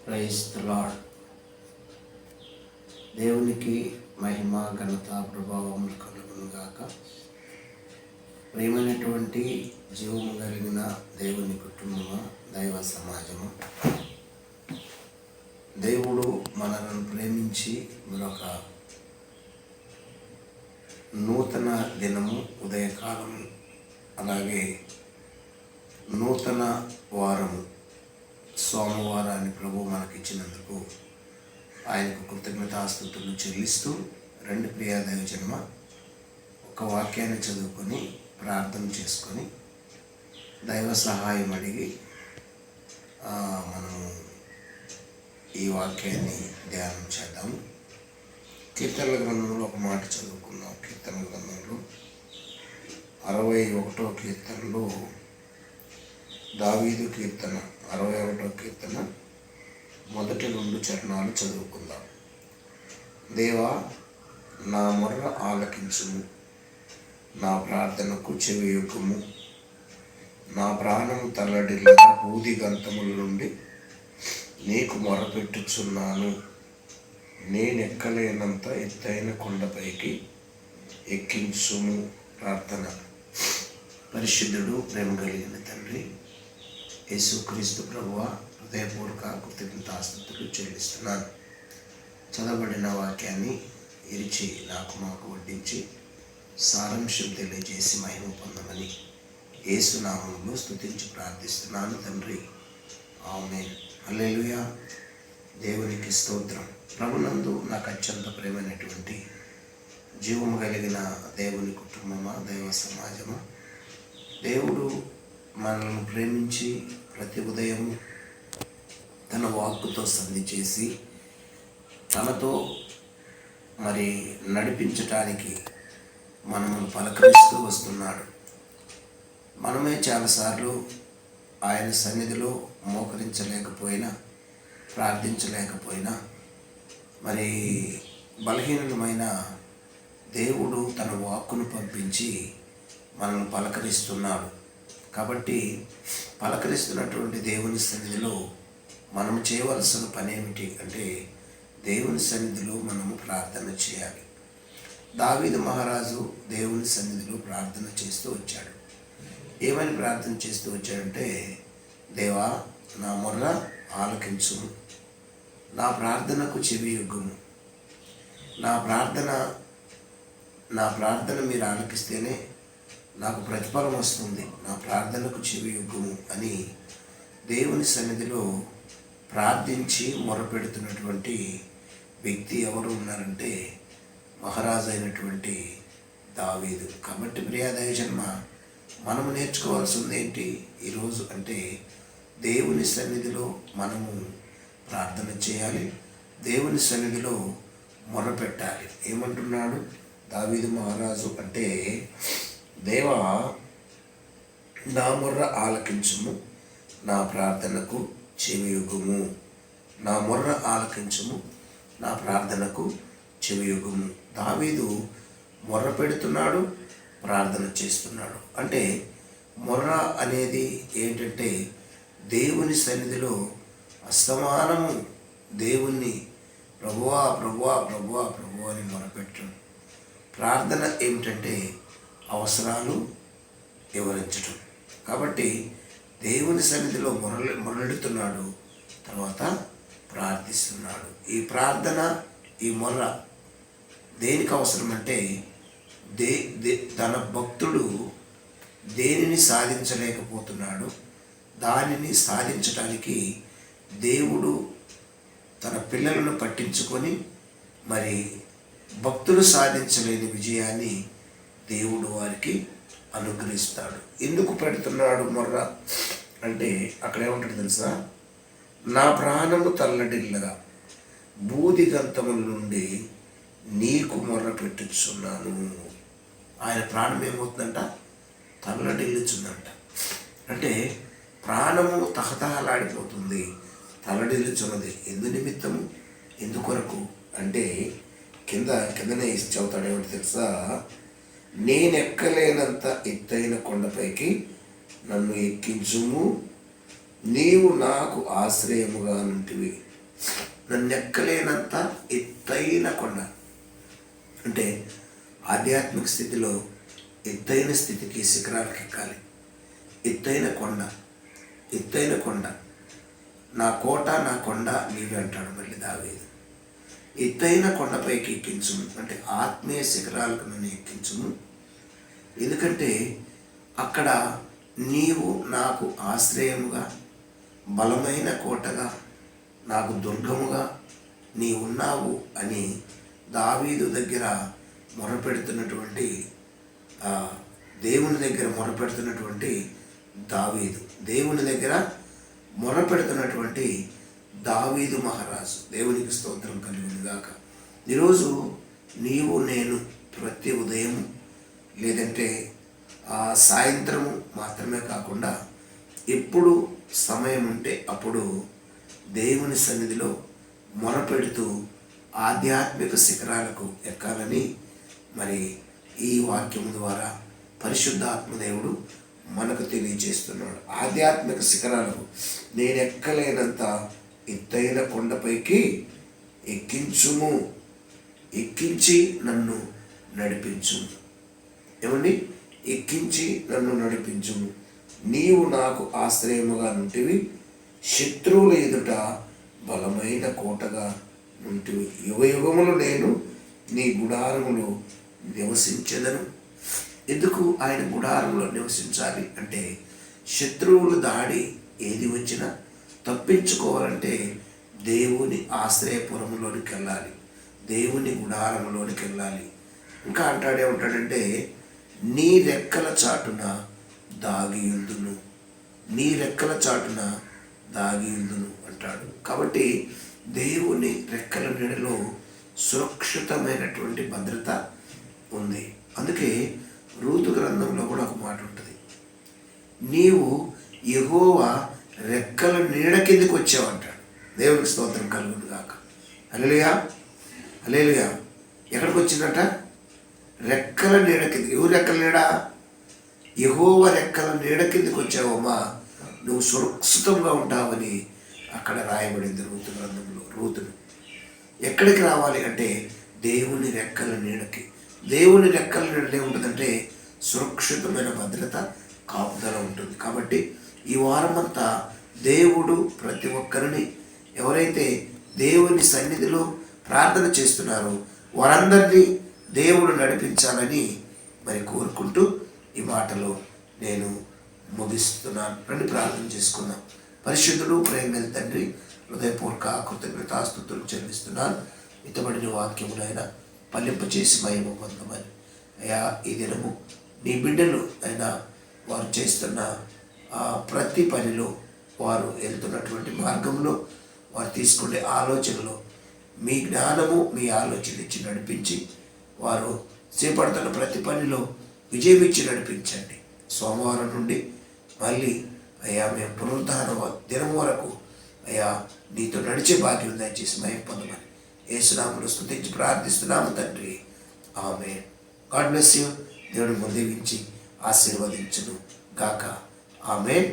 Praise the lord. దేవునికి మహిమ ఘనత ప్రభావములు కలుగును గాక. ప్రేమైనటువంటి జీవము కలిగిన దేవుని కుటుంబము, దైవ సమాజము, దేవుడు మనలను ప్రేమించి మరొక నూతన దినము, ఉదయకాలము, అలాగే నూతన వారము, సోమవారాన్ని ప్రభు మనకిచ్చినందుకు ఆయనకు కృతజ్ఞతాస్తుతులు చెల్లిస్తూ రెండు ప్రియ దైవజన్మ ఒక వాక్యాన్ని చదువుకొని ప్రార్థన చేసుకొని దైవ సహాయం అడిగి మనము ఈ వాక్యాన్ని ధ్యానం చేద్దాము. కీర్తనల గ్రంథంలో ఒక మాట చదువుకుందాం. కీర్తనల గ్రంథంలో 61వ కీర్తనలో దావీదు కీర్తన 61వ కీర్తన మొదటి 2 చరణాలు చదువుకుందాం. దేవా, నా మొర్ర ఆలకించుము, నా ప్రార్థనకు చెవియొగ్గుము. నా ప్రాణము తల్లడిల్లగా ఊది గంతముల నుండి నీకు మొరపెట్టుచున్నాను. నేనెక్కలేనంత ఎత్తైన కొండపైకి ఎక్కించుము. ప్రార్థన. పరిశుద్ధుడు, ప్రేమ కలిగిన తండ్రి యేసుక్రీస్తు ప్రభువ, హృదయపూర్వక కృతజ్ఞతాస్తుతులు చెల్లిస్తున్నాను. చదవబడిన వాక్యాన్ని ఇరిచి మాకు వడ్డించి సారాంశం తెలియజేసి మహిమ పొందమని యేసు నామములో స్తుతించి ప్రార్థిస్తున్నాను తండ్రి. ఆమేన్. హల్లెలూయా. దేవునికి స్తోత్రం. ప్రభునందు నాకు అత్యంత ప్రేమైనటువంటి జీవము కలిగిన దేవుని కుటుంబమా, దైవ సమాజమా, దేవుడు మనల్ని ప్రేమించి ప్రతి ఉదయము తన వాక్కుతో సంధి చేసి తనతో మరి నడిపించటానికి మనము పలకరిస్తూ వస్తున్నాడు. మనమే చాలాసార్లు ఆయన సన్నిధిలో మోకరించలేకపోయినా, ప్రార్థించలేకపోయినా, మరి బలహీనమైన దేవుడు తన వాక్కును పంపించి మనల్ని పలకరిస్తున్నాడు. కాబట్టి పలకరిస్తున్నటువంటి దేవుని సన్నిధిలో మనం చేయవలసిన పని ఏమిటి అంటే, దేవుని సన్నిధిలో మనము ప్రార్థన చేయాలి. దావీదు మహారాజు దేవుని సన్నిధిలో ప్రార్థన చేస్తూ వచ్చాడు. ఏమని ప్రార్థన చేస్తూ వచ్చాడంటే, దేవా, నా మొర్ర ఆలకించుము, నా ప్రార్థనకు చెవియొగ్గుము. నా ప్రార్థన మీరు ఆలకిస్తేనే నాకు ప్రతిఫలం వస్తుంది. నా ప్రార్థనకు చెవియొగ్గుము అని దేవుని సన్నిధిలో ప్రార్థించి మొరపెడుతున్నటువంటి వ్యక్తి ఎవరు ఉన్నారంటే మహారాజు అయినటువంటి దావీదు. కాబట్టి ప్రియ దైవజన్మ, మనము నేర్చుకోవాల్సింది ఏంటి ఈరోజు అంటే, దేవుని సన్నిధిలో మనము ప్రార్థన చేయాలి, దేవుని సన్నిధిలో మొరపెట్టాలి. ఏమంటున్నాడు దావీదు మహారాజు అంటే, దేవా, నా మొర్ర ఆలకించుము, నా ప్రార్థనకు చెవియొగ్గుము. నా మొర్ర ఆలకించుము, నా ప్రార్థనకు చెవియొగ్గుము. దావీదు మొర్ర పెడుతున్నాడు, ప్రార్థన చేస్తున్నాడు. అంటే మొర్ర అనేది ఏంటంటే, దేవుని సన్నిధిలో అస్తమానము దేవుణ్ణి ప్రభువా ప్రభువా ప్రభువా ప్రభువా అని మొరపెట్టడం. ప్రార్థన ఏమిటంటే అవసరాలు వివరించడం. కాబట్టి దేవుని సన్నిధిలో మొరలెడుతున్నాడు, తర్వాత ప్రార్థిస్తున్నాడు. ఈ ప్రార్థన, ఈ మొర్ర దేనికి అవసరమంటే, తన భక్తుడు దేనిని సాధించలేకపోతున్నాడు, దానిని సాధించడానికి దేవుడు తన పిల్లలను పట్టించుకొని మరి భక్తులు సాధించలేని విజయాన్ని దేవుడు వారికి అనుగ్రహిస్తాడు. ఎందుకు పెడుతున్నాడు మొర్ర అంటే, అక్కడ ఏమంటాడు తెలుసా, నా ప్రాణము తల్లడిల్లగా బూది గంతముల నుండి నీకు మొర్ర పెట్టుచున్నాను. ఆయన ప్రాణం ఏమవుతుందంట, తల్లడిల్లుచుందంట. అంటే ప్రాణము తహతహలాడిపోతుంది, తల్లడిల్లుచున్నది. ఎందు నిమిత్తము, ఎందుకొరకు అంటే, కిందనే చదువుతాడు. ఏమిటి తెలుసా, నేనెక్కలేనంత ఎత్తైన కొండపైకి నన్ను ఎక్కించుము, నీవు నాకు ఆశ్రయముగా నుంటివి. నన్ను ఎక్కలేనంత ఎత్తైన కొండ. అంటే ఆధ్యాత్మిక స్థితిలో ఎత్తైన స్థితికి, శిఖరాలకు ఎక్కాలి. ఎత్తైన కొండ, ఎత్తైన కొండ, నా కోట నా కొండ నీవే అంటాడు మళ్ళీ దావీదు. ఎత్తైన కొండపైకి ఎక్కించుము అంటే ఆత్మీయ శిఖరాలకు నన్ను ఎక్కించుము. ఎందుకంటే అక్కడ నీవు నాకు ఆశ్రయముగా, బలమైన కోటగా, నాకు దుర్గముగా నీ ఉన్నావు అని దావీదు దగ్గర మొరపెడుతున్నటువంటి, దేవుని దగ్గర మొరపెడుతున్నటువంటి దావీదు, దేవుని దగ్గర మొరపెడుతున్నటువంటి దావీదు మహారాజు. దేవునికి స్తోత్రం కలుగును గాక. ఈరోజు నీవు నేను ప్రతి ఉదయం లేదంటే సాయంత్రము మాత్రమే కాకుండా ఎప్పుడు సమయం ఉంటే అప్పుడు దేవుని సన్నిధిలో మొరపెడుతూ ఆధ్యాత్మిక శిఖరాలకు ఎక్కాలని మరి ఈ వాక్యం ద్వారా పరిశుద్ధాత్మదేవుడు మనకు తెలియజేస్తున్నాడు. ఆధ్యాత్మిక శిఖరాలకు నేను ఎక్కలేనంత ఎత్తైన కొండపైకి ఎక్కించుము, ఎక్కించి నన్ను నడిపించుము. ఏమండి? ఎక్కించి నన్ను నడిపించుము. నీవు నాకు ఆశ్రయముగా నుంటివి, శత్రువుల ఎదుట బలమైన కోటగా ఉంటివి. యుగయుగములు నేను నీ గుడారములో నివసించెదను. ఎందుకు ఆయన గుడారంలో నివసించాలి అంటే, శత్రువుల దాడి ఏది వచ్చినా తప్పించుకోవాలంటే దేవుని ఆశ్రయపురంలోనికి వెళ్ళాలి, దేవుని గుడారంలోనికి వెళ్ళాలి. ఇంకా ఏమంటాడంటే నీ రెక్కల చాటున దాగియుందును, నీ రెక్కల చాటున దాగియుందును అంటాడు. కాబట్టి దేవుని రెక్కల నీడలో సురక్షితమైనటువంటి భద్రత ఉంది. అందుకే రూతు గ్రంథంలో కూడా ఒక మాట ఉంటుంది, నీవు యెహోవా రెక్కల నీడ కిందకి వచ్చావంటాడు. దేవునికి స్తోత్రం కలుగును గాక. హల్లెలూయా, హల్లెలూయా. ఎక్కడికి వచ్చిందట? రెక్కల నీడ కిందకి. ఎవరు రెక్కల నీడ? యెహోవా రెక్కల నీడ కిందకి వచ్చావమ్మా, నువ్వు సురక్షితంగా ఉంటావని అక్కడ రాయబడింది రూతు గ్రంథంలో. రూతును ఎక్కడికి రావాలి అంటే దేవుని రెక్కల నీడకి. దేవుని రెక్కల నీడలో ఏముంటుందంటే సురక్షితమైన భద్రత, కాపుదల ఉంటుంది. కాబట్టి ఈ వారమంతా దేవుడు ప్రతి ఒక్కరిని, ఎవరైతే దేవుని సన్నిధిలో ప్రార్థన చేస్తున్నారో వారందరినీ దేవుడు నడిపించాలని మరి కోరుకుంటూ ఈ మాటలో నేను ముగిస్తున్నాను. రండి ప్రార్థన చేసుకుందాం. పరిశుద్ధుడు, ప్రేమగల తండ్రి, హృదయపూర్వక కృతజ్ఞతాస్తుతులు చెల్లిస్తున్నాను. ఇతబడిన వాక్యమునైనా ఫలింపచేసి మహిమ పొందమని. అయ్యా, ఈ దినము నీ బిడ్డలు అయినా వారు చేస్తున్న ప్రతి పనిలో, వారు వెళ్తున్నటువంటి మార్గంలో, వారు తీసుకునే ఆలోచనలో మీ జ్ఞానము, మీ ఆలోచన ఇచ్చి నడిపించి, వారు చేపడుతున్న ప్రతి పనిలో విజయం ఇచ్చి నడిపించండి. సోమవారం నుండి మళ్ళీ అయ్యా మేము పునరుద్ధాన దినం వరకు అయ్యా నీతో నడిచే భాగ్యం దయచేసి మహిమ పొందమని యేసునామములో స్తుతించి ప్రార్థిస్తున్నాము తండ్రి. ఆమేన్. God bless you. దేవుడు దీవించి ఆశీర్వదించును గాక. ఆమేన్.